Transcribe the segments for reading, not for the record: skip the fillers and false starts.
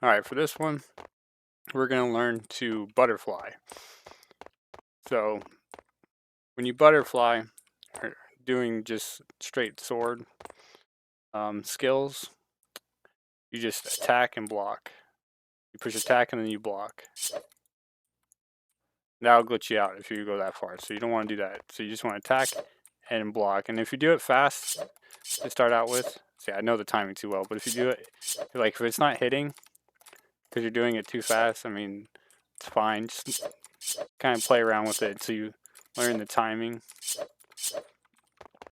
Alright, for this one, we're going to learn to butterfly. So, when you butterfly, or doing just straight sword skills, you just attack and block. You push attack and then you block. That'll glitch you out if you go that far, so you don't want to do that. So you just want to attack and block. And if you do it fast to start out with, see, I know the timing too well, but if you do it, like if it's not hitting, because you're doing it too fast, I mean, it's fine. Just kind of play around with it until you learn the timing.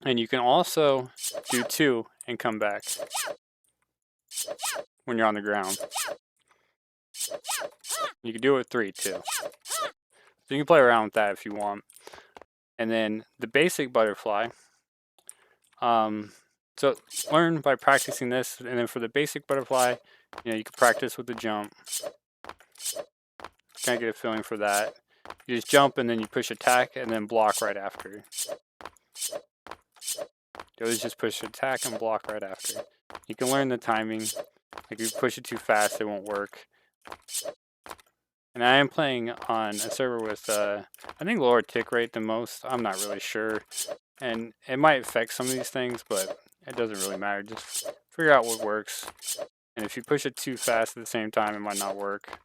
And you can also do 2 and come back when you're on the ground. You can do it with 3 too. So you can play around with that if you want. And then the basic butterfly. So learn by practicing this, and then for the basic butterfly, you can practice with the jump. Kind of get a feeling for that. You just jump and then you push attack and then block right after. You always just push attack and block right after. You can learn the timing. Like if you push it too fast, it won't work. And I am playing on a server with, I think lower tick rate the most. I'm not really sure. And it might affect some of these things, but it doesn't really matter. Just figure out what works. And if you push it too fast at the same time, it might not work.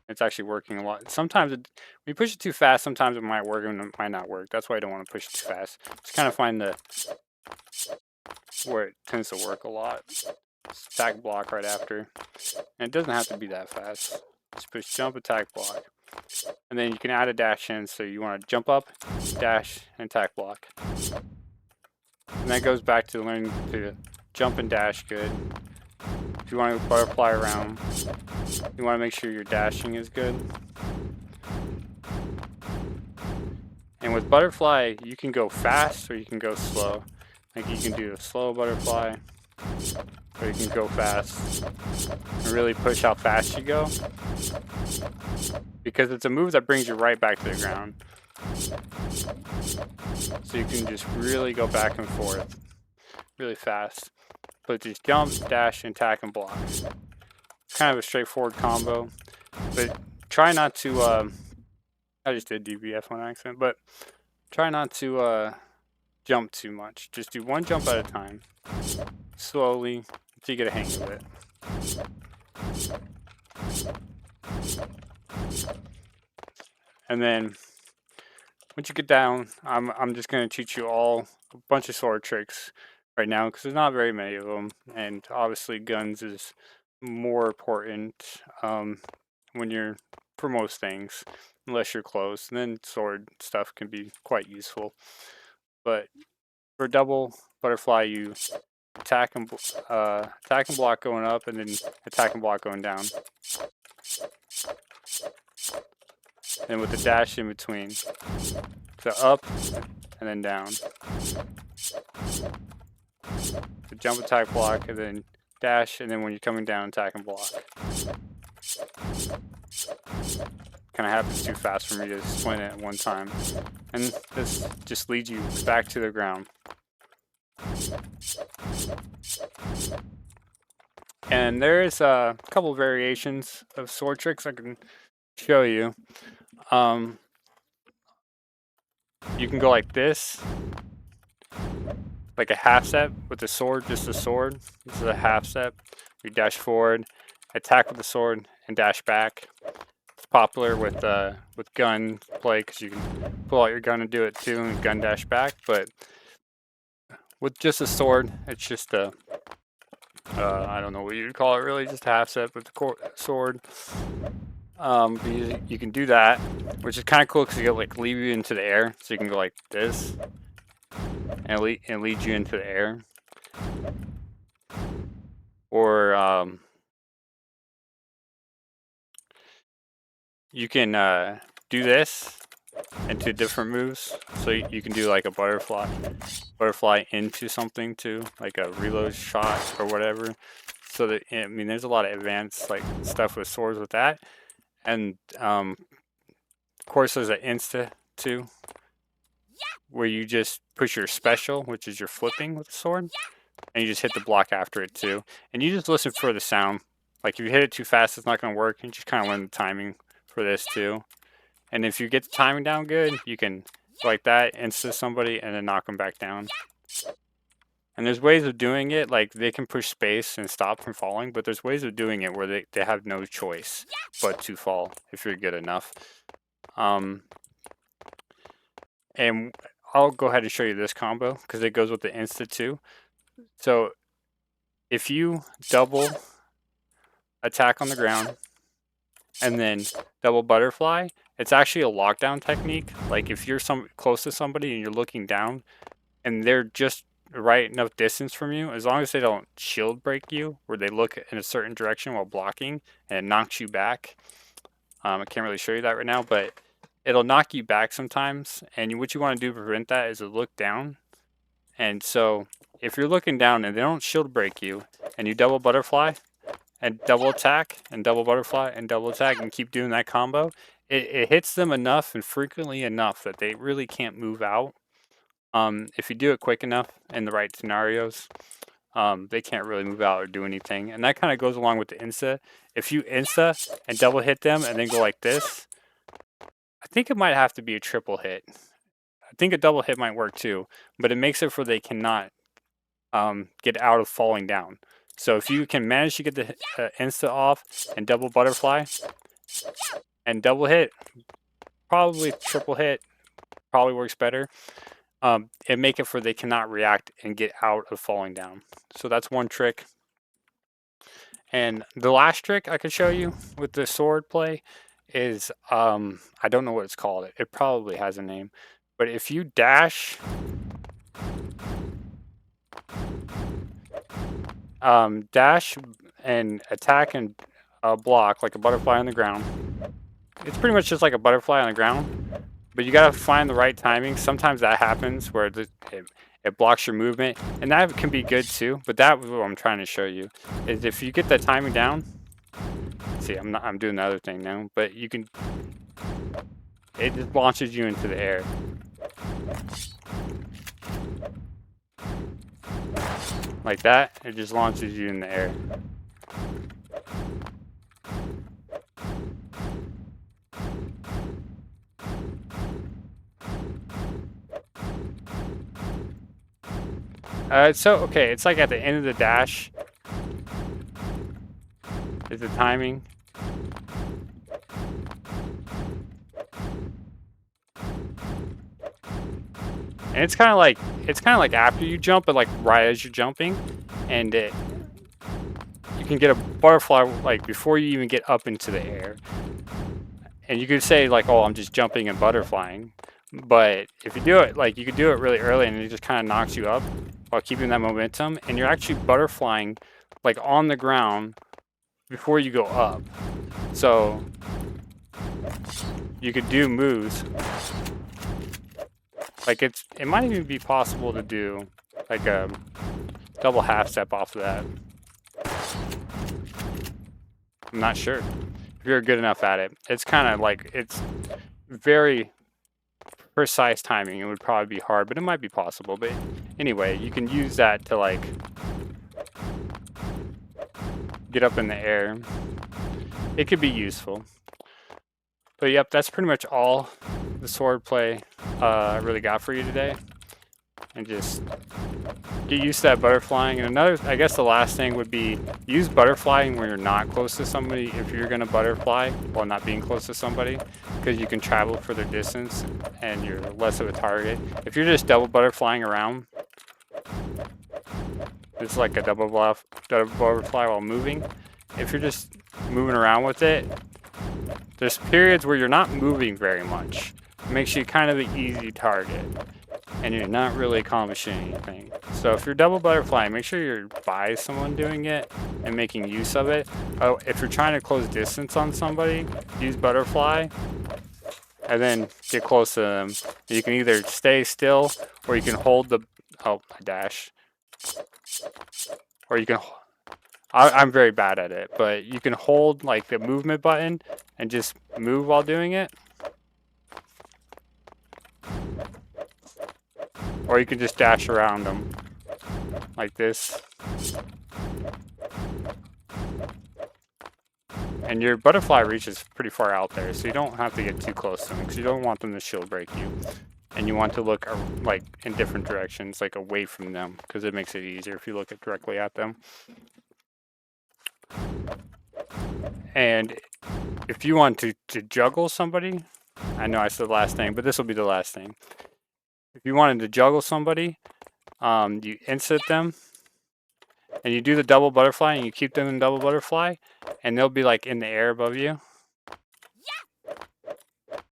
It's actually working a lot. Sometimes when you push it too fast, sometimes it might work and it might not work. That's why I don't want to push it too fast. Just kind of find where it tends to work a lot. Attack, block right after. And it doesn't have to be that fast. Just push jump, attack, block. And then you can add a dash in, so you want to jump up, dash, and attack, block. And that goes back to learning to jump and dash good. If you want to butterfly around, you want to make sure your dashing is good. And with butterfly, you can go fast or you can go slow. Like you can do a slow butterfly, or you can go fast and really push how fast you go. Because it's a move that brings you right back to the ground. So you can just really go back and forth really fast. But just jump, dash, and attack and block. It's kind of a straightforward combo. But try not to, I just did DBF on accident, but try not to jump too much. Just do one jump at a time. Slowly, until you get a hang of it. And then, once you get down, I'm just going to teach you all a bunch of sword tricks right now, because there's not very many of them, and obviously Gunz is more important when you're, for most things, unless you're close, and then sword stuff can be quite useful. But for double butterfly, you attack and block going up, and then attack and block going down. And with the dash in between. So up and then down. So jump, attack, block, and then dash, and then when you're coming down, attack and block. Kind of happens too fast for me to explain it at one time. And this just leads you back to the ground. And there's a couple variations of sword tricks I can show you. You can go like this, like a half step with the sword, just the sword. This is a half step. You dash forward, attack with the sword, and dash back. It's popular with gun play because you can pull out your gun and do it too, and gun dash back. But with just a sword, it's just a I don't know what you'd call it really, just a half step with the sword. You can do that, which is kind of cool because you like leave you into the air, so you can go like this, and lead you into the air. Or you can do this into different moves. So you can do like a butterfly into something too, like a reload shot or whatever. So that, I mean, there's a lot of advanced like stuff with swords with that. And of course there's an insta too, where you just push your special, which is your flipping with the sword. and you just hit the block after it too. And you just listen for the sound. Like if you hit it too fast, it's not going to work. You just kind of learn the timing for this too. And if you get the timing down good, you can like that, insta somebody, and then knock them back down. And there's ways of doing it, like they can push space and stop from falling, but there's ways of doing it where they have no choice but to fall if you're good enough. And I'll go ahead and show you this combo because it goes with the insta too. So if you double attack on the ground and then double butterfly, it's actually a lockdown technique. Like if you're close to somebody and you're looking down and they're just right enough distance from you, as long as they don't shield break you where they look in a certain direction while blocking and it knocks you back. I can't really show you that right now, but it'll knock you back sometimes. And what you want to do to prevent that is to look down. And so if you're looking down and they don't shield break you and you double butterfly and double attack and double butterfly and double attack and keep doing that combo, it hits them enough and frequently enough that they really can't move out. If you do it quick enough in the right scenarios, they can't really move out or do anything. And that kind of goes along with the insta. If you insta and double hit them and then go like this, I think it might have to be a triple hit. I think a double hit might work too, but it makes it so they cannot get out of falling down. So if you can manage to get the insta off and double butterfly and double hit, probably triple hit probably works better. And make it so they cannot react and get out of falling down. So that's one trick. And the last trick I could show you with the sword play is, I don't know what it's called. It probably has a name. But if you dash, dash and attack and block like a butterfly on the ground, it's pretty much just like a butterfly on the ground. But you gotta find the right timing. Sometimes that happens where it blocks your movement, and that can be good too. But that was what I'm trying to show you is if you get that timing down. See, I'm doing the other thing now, but you can. It just launches you into the air. Like that, it just launches you in the air. Okay, it's like at the end of the dash is the timing. And it's kind of like after you jump, but like right as you're jumping, and you can get a butterfly like before you even get up into the air. And you could say like, oh, I'm just jumping and butterflying. But if you do it, like you could do it really early and it just kind of knocks you up while keeping that momentum. And you're actually butterflying like on the ground before you go up. So you could do moves. Like it might even be possible to do like a double half step off of that. I'm not sure. If you're good enough at it, it's kind of like it's very precise timing. It would probably be hard, but it might be possible. But anyway, you can use that to like get up in the air. It could be useful. But yep, that's pretty much all the sword play I really got for you today. And just get used to that butterflying. And another, I guess the last thing would be use butterflying when you're not close to somebody if you're going to butterfly while not being close to somebody, because you can travel further distance and you're less of a target. If you're just double butterflying around, it's like a double butterfly while moving. If you're just moving around with it, there's periods where you're not moving very much. It makes you kind of an easy target. And you're not really accomplishing anything. So if you're double butterflying, make sure you're by someone doing it and making use of it. Oh, if you're trying to close distance on somebody, use butterfly and then get close to them. You can either stay still or you can hold the dash. Or you can I'm very bad at it, but you can hold like the movement button and just move while doing it. Or you can just dash around them. like this. And your butterfly reaches pretty far out there, so you don't have to get too close to them because you don't want them to shield break you. And you want to look like in different directions, like away from them, because it makes it easier if you look directly at them. And if you want to juggle somebody, I know I said the last thing, but this will be the last thing. If you wanted to juggle somebody, you insert them, and you do the double butterfly, and you keep them in double butterfly, and they'll be like in the air above you.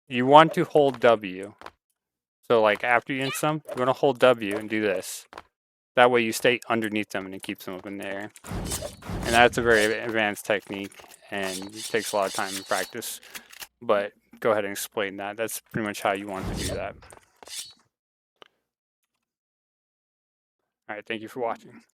You want to hold W. So like after you insert them, you want to hold W and do this. That way you stay underneath them and it keeps them up in the air. And that's a very advanced technique and it takes a lot of time and practice. But go ahead and explain that. That's pretty much how you want to do that. Alright, thank you for watching.